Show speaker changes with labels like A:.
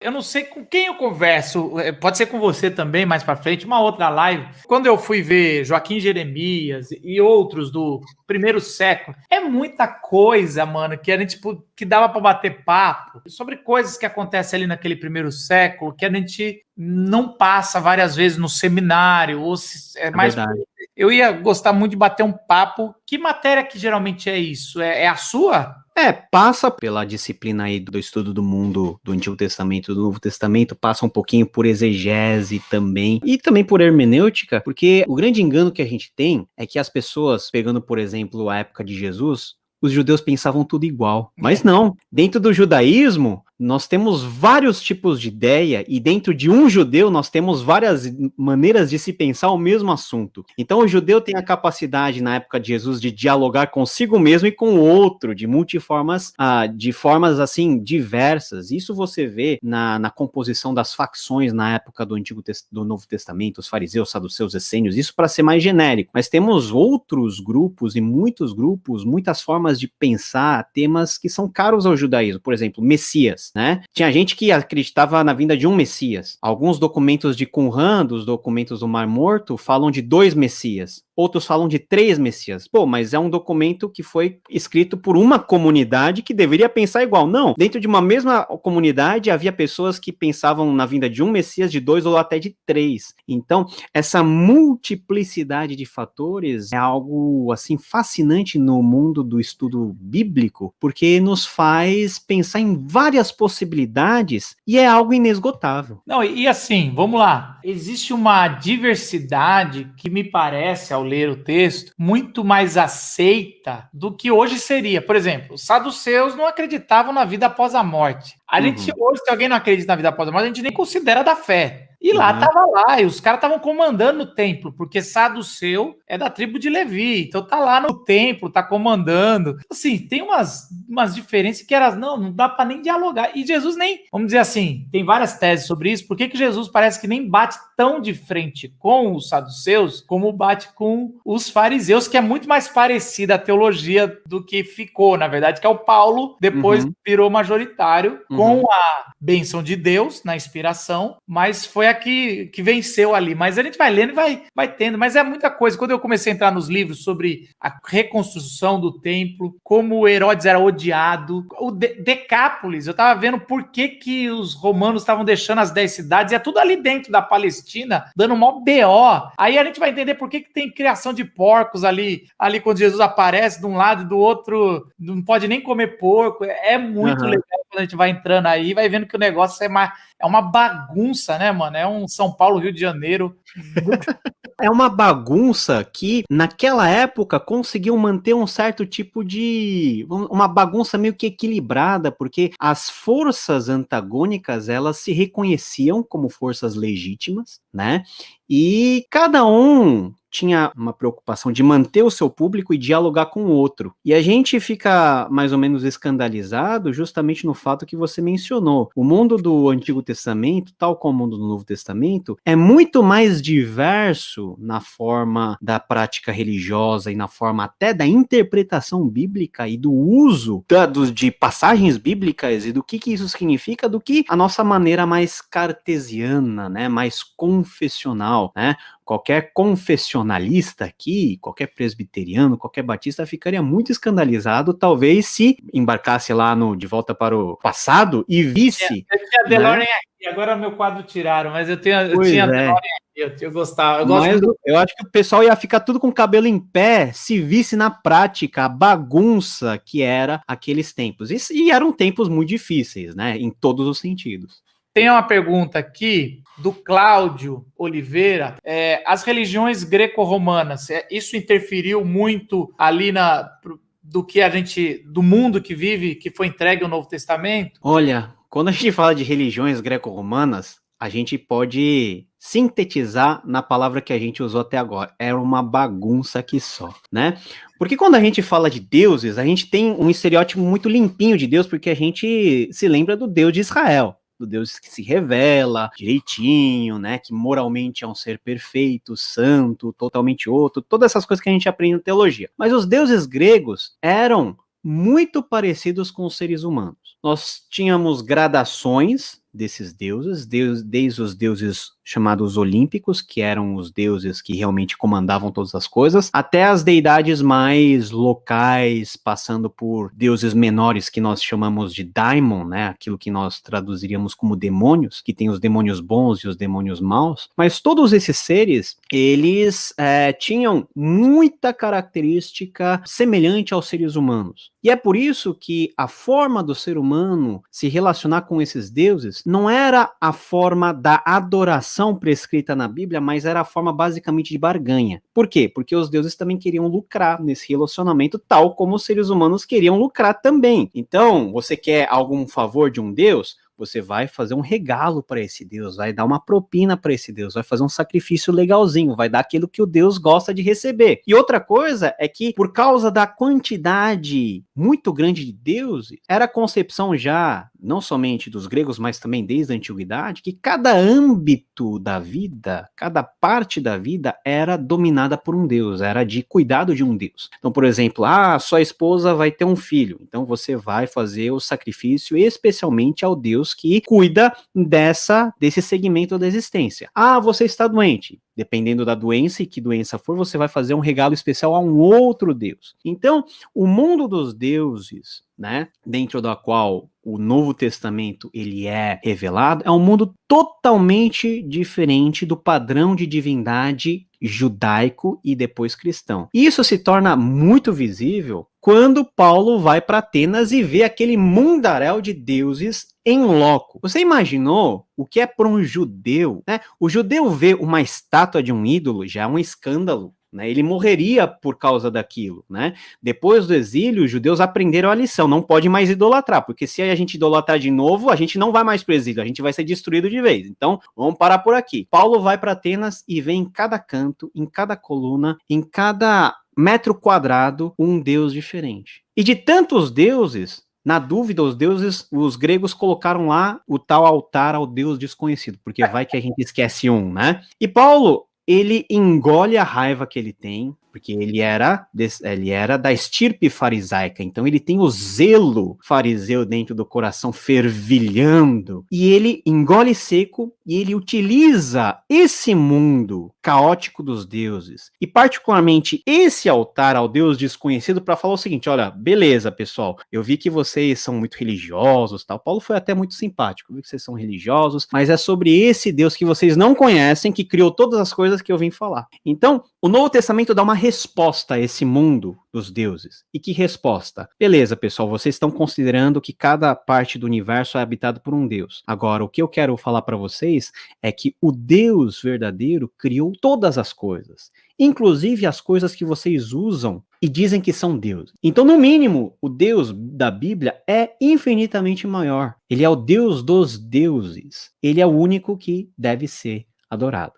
A: Eu não sei com quem eu converso, pode ser com você também, mais pra frente, uma outra live. Quando eu fui ver Joaquim Jeremias e outros do primeiro século, é muita coisa, mano, que a gente, tipo, que dava pra bater papo sobre coisas que acontecem ali naquele primeiro século que a gente não passa várias vezes no seminário, ou se, é
B: É
A: mais.
B: verdade.
A: Eu ia gostar muito de bater um papo. Que matéria que geralmente é isso? É a sua?
B: Passa pela disciplina aí do estudo do mundo do Antigo Testamento e do Novo Testamento, passa um pouquinho por exegese também, e também por hermenêutica, porque o grande engano que a gente tem é que as pessoas, pegando, por exemplo, a época de Jesus, os judeus pensavam tudo igual. Mas não, dentro do judaísmo, nós temos vários tipos de ideia, e dentro de um judeu nós temos várias maneiras de se pensar o mesmo assunto. Então o judeu tem a capacidade, na época de Jesus, de dialogar consigo mesmo e com o outro, de multiformas, de formas assim, diversas. Isso você vê na composição das facções na época do Novo Testamento, os fariseus, saduceus, essênios, isso para ser mais genérico. Mas temos outros grupos e muitos grupos, muitas formas de pensar temas que são caros ao judaísmo. Por exemplo, Messias, né? Tinha gente que acreditava na vinda de um Messias. Alguns documentos de Qumran, dos documentos do Mar Morto, falam de 2 Messias. Outros falam de 3 Messias. Pô, mas é um documento que foi escrito por uma comunidade que deveria pensar igual. Não, dentro de uma mesma comunidade havia pessoas que pensavam na vinda de um Messias, de 2 ou até de 3. Então, essa multiplicidade de fatores é algo, assim, fascinante no mundo do estudo bíblico, porque nos faz pensar em várias possibilidades e é algo inesgotável.
A: Não, e assim, vamos lá. Existe uma diversidade que me parece, ao ler o texto, muito mais aceita do que hoje seria. Por exemplo, os saduceus não acreditavam na vida após a morte. A gente hoje, se alguém não acredita na vida após a morte, a gente nem considera da fé. E lá tava lá, e os caras estavam comandando o templo, porque Saduceu é da tribo de Levi, então tá lá no templo, tá comandando. Assim, tem umas diferenças que elas não dá para nem dialogar. E Jesus nem, vamos dizer assim, tem várias teses sobre isso. Por que Jesus parece que nem bate tão de frente com os saduceus como bate com os fariseus, que é muito mais parecida a teologia do que ficou, na verdade, que é o Paulo, depois virou majoritário com a bênção de Deus na inspiração, mas foi a que venceu ali. Mas a gente vai lendo e vai tendo, mas é muita coisa. Quando eu comecei a entrar nos livros sobre a reconstrução do templo, como Herodes era odiado, o Decápolis, eu tava vendo por que os romanos estavam deixando as 10 cidades, e é tudo ali dentro da Palestina, dando mó BO. Aí a gente vai entender por que tem criação de porcos ali quando Jesus aparece de um lado e do outro, não pode nem comer porco. É muito legal quando a gente vai entrando aí, vai vendo que o negócio é uma bagunça, né, mano? É um São Paulo, Rio de Janeiro.
B: É uma bagunça que, naquela época, conseguiu manter um certo tipo de... uma bagunça meio que equilibrada, porque as forças antagônicas, elas se reconheciam como forças legítimas, né? E cada um tinha uma preocupação de manter o seu público e dialogar com o outro. E a gente fica mais ou menos escandalizado justamente no fato que você mencionou. O mundo do Antigo Testamento, tal como o mundo do Novo Testamento, é muito mais diverso na forma da prática religiosa e na forma até da interpretação bíblica e do uso de passagens bíblicas e do que isso significa, do que a nossa maneira mais cartesiana, né, mais confessional, né? Qualquer confessionalista aqui, qualquer presbiteriano, qualquer batista ficaria muito escandalizado, talvez se embarcasse lá De Volta para o Passado e visse...
A: Eu tinha DeLorean aqui, agora meu quadro tiraram, mas eu tinha DeLorean aqui, eu gostava.
B: Mas eu acho que o pessoal ia ficar tudo com o cabelo em pé se visse na prática a bagunça que era aqueles tempos. E eram tempos muito difíceis, né, em todos os sentidos.
A: Tem uma pergunta aqui do Cláudio Oliveira. As religiões greco-romanas, isso interferiu muito ali do mundo que vive, que foi entregue ao Novo Testamento?
B: Olha, quando a gente fala de religiões greco-romanas, a gente pode sintetizar na palavra que a gente usou até agora. Era uma bagunça aqui só, né? Porque quando a gente fala de deuses, a gente tem um estereótipo muito limpinho de Deus, porque a gente se lembra do Deus de Israel, do Deus que se revela direitinho, né, que moralmente é um ser perfeito, santo, totalmente outro, todas essas coisas que a gente aprende na teologia. Mas os deuses gregos eram muito parecidos com os seres humanos. Nós tínhamos gradações desses deuses, desde os deuses chamados olímpicos, que eram os deuses que realmente comandavam todas as coisas, até as deidades mais locais, passando por deuses menores que nós chamamos de daimon, né? Aquilo que nós traduziríamos como demônios, que tem os demônios bons e os demônios maus. Mas todos esses seres, eles tinham muita característica semelhante aos seres humanos. E é por isso que a forma do ser humano se relacionar com esses deuses não era a forma da adoração prescrita na Bíblia, mas era a forma basicamente de barganha. Por quê? Porque os deuses também queriam lucrar nesse relacionamento, tal como os seres humanos queriam lucrar também. Então, você quer algum favor de um deus? Você vai fazer um regalo para esse Deus, vai dar uma propina para esse Deus, vai fazer um sacrifício legalzinho, vai dar aquilo que o Deus gosta de receber. E outra coisa é que, por causa da quantidade muito grande de deuses, era a concepção já, não somente dos gregos, mas também desde a antiguidade, que cada âmbito da vida, cada parte da vida era dominada por um Deus, era de cuidado de um Deus. Então, por exemplo, sua esposa vai ter um filho, então você vai fazer o sacrifício especialmente ao Deus que cuida desse segmento da existência. Você está doente. Dependendo da doença e que doença for, você vai fazer um regalo especial a um outro Deus. Então, o mundo dos deuses, né, dentro da qual o Novo Testamento ele é revelado, é um mundo totalmente diferente do padrão de divindade judaico e depois cristão. Isso se torna muito visível quando Paulo vai para Atenas e vê aquele mundaréu de deuses em loco. Você imaginou o que é para um judeu, né? O judeu vê uma estátua de um ídolo já é um escândalo, né? Ele morreria por causa daquilo, né? Depois do exílio, os judeus aprenderam a lição, não pode mais idolatrar, porque se a gente idolatrar de novo, a gente não vai mais para o exílio, a gente vai ser destruído de vez. Então, vamos parar por aqui. Paulo vai para Atenas e vê em cada canto, em cada coluna, em cada metro quadrado, um deus diferente. E de tantos deuses, na dúvida, os gregos colocaram lá o tal altar ao Deus desconhecido, porque vai que a gente esquece um, né? E Paulo, ele engole a raiva que ele tem, porque ele era da estirpe farisaica, então ele tem o zelo fariseu dentro do coração fervilhando, e ele engole seco e ele utiliza esse mundo caótico dos deuses, e particularmente esse altar ao Deus desconhecido para falar o seguinte: olha, beleza, pessoal, eu vi que vocês são muito religiosos, tal. Paulo foi até muito simpático, eu vi que vocês são religiosos, mas é sobre esse Deus que vocês não conhecem, que criou todas as coisas que eu vim falar. Então, o Novo Testamento dá uma resposta a esse mundo dos deuses. E que resposta? Beleza, pessoal, vocês estão considerando que cada parte do universo é habitado por um Deus. Agora, o que eu quero falar para vocês é que o Deus verdadeiro criou todas as coisas, inclusive as coisas que vocês usam e dizem que são deuses. Então, no mínimo, o Deus da Bíblia é infinitamente maior. Ele é o Deus dos deuses. Ele é o único que deve ser adorado.